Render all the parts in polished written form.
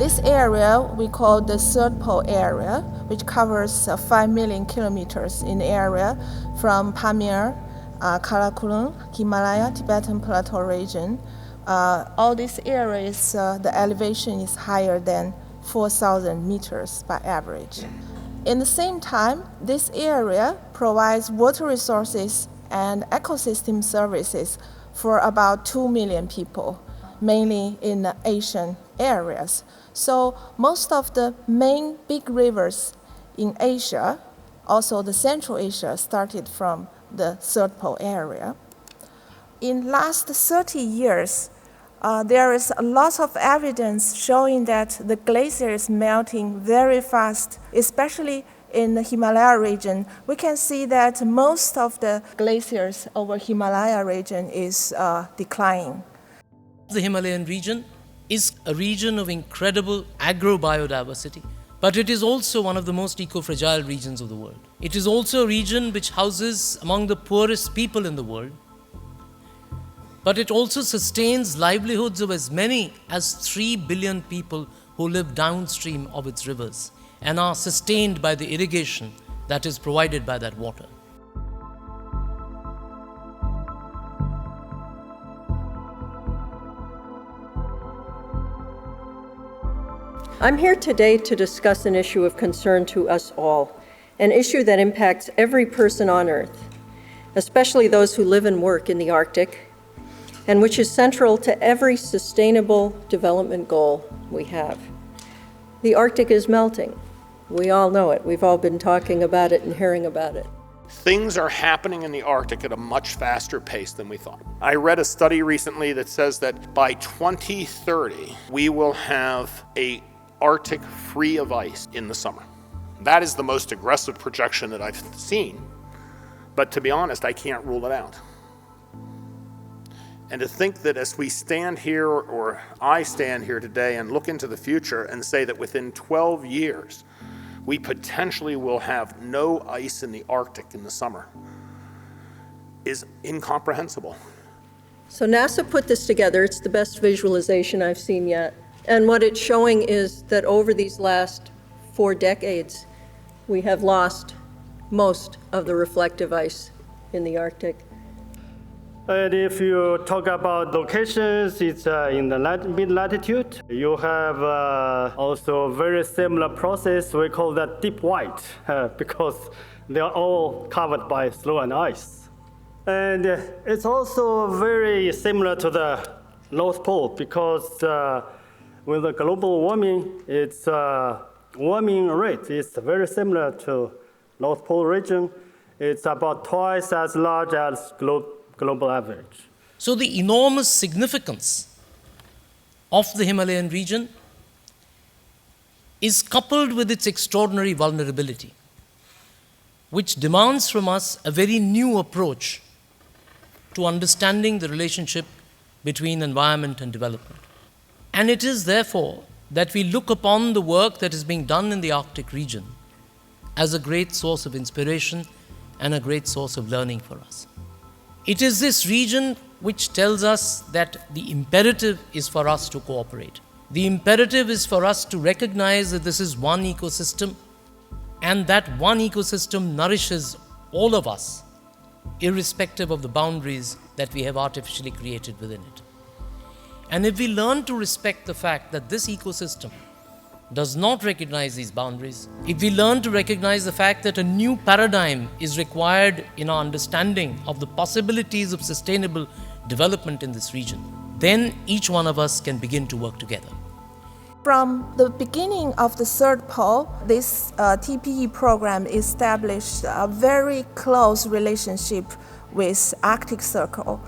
This area we call the Third Pole area, which covers 5 million kilometers in area from Pamir, Karakoram, Himalaya, Tibetan Plateau region. All these areas, the elevation is higher than 4,000 meters by average. In the same time, this area provides water resources and ecosystem services for about 2 million people, mainly in the Asian areas. So most of the main big rivers in Asia, also the Central Asia, started from the Third Pole area. In last 30 years, there is a lot of evidence showing that the glacier is melting very fast, especially in the Himalaya region. We can see that most of the glaciers over Himalaya region is declining. The Himalayan region is a region of incredible agrobiodiversity, but it is also one of the most eco-fragile regions of the world. It is also a region which houses among the poorest people in the world, but it also sustains livelihoods of as many as 3 billion people who live downstream of its rivers and are sustained by the irrigation that is provided by that water. I'm here today to discuss an issue of concern to us all, an issue that impacts every person on Earth, especially those who live and work in the Arctic, and which is central to every sustainable development goal we have. The Arctic is melting. We all know it. We've all been talking about it and hearing about it. Things are happening in the Arctic at a much faster pace than we thought. I read a study recently that says that by 2030, we will have an Arctic free of ice in the summer. That is the most aggressive projection that I've seen, but to be honest, I can't rule it out. And to think that as we stand here, or I stand here today and look into the future and say that within 12 years, we potentially will have no ice in the Arctic in the summer is incomprehensible. So NASA put this together. It's the best visualization I've seen yet. And what it's showing is that over these last 4 decades, we have lost most of the reflective ice in the Arctic. And if you talk about locations, it's in the mid-latitude. You have also a very similar process. We call that deep white because they are all covered by snow and ice. And it's also very similar to the North Pole because with the global warming, its warming rate is very similar to North Pole region. It's about twice as large as global average. So the enormous significance of the Himalayan region is coupled with its extraordinary vulnerability, which demands from us a very new approach to understanding the relationship between environment and development. And it is therefore that we look upon the work that is being done in the Arctic region as a great source of inspiration and a great source of learning for us. It is this region which tells us that the imperative is for us to cooperate. The imperative is for us to recognize that this is one ecosystem and that one ecosystem nourishes all of us, irrespective of the boundaries that we have artificially created within it. And if we learn to respect the fact that this ecosystem does not recognize these boundaries, if we learn to recognize the fact that a new paradigm is required in our understanding of the possibilities of sustainable development in this region, then each one of us can begin to work together. From the beginning of the Third Pole, this TPE program established a very close relationship with Arctic Circle.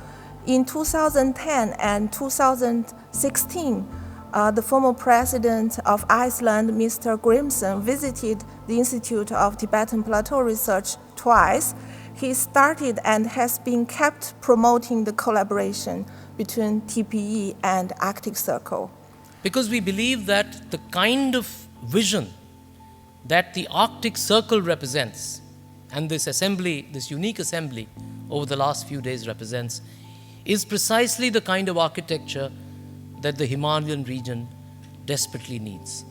In 2010 and 2016, the former president of Iceland, Mr. Grimson, visited the Institute of Tibetan Plateau Research twice. He started and has been kept promoting the collaboration between TPE and Arctic Circle. Because we believe that the kind of vision that the Arctic Circle represents, and this assembly, this unique assembly over the last few days represents, is precisely the kind of architecture that the Himalayan region desperately needs.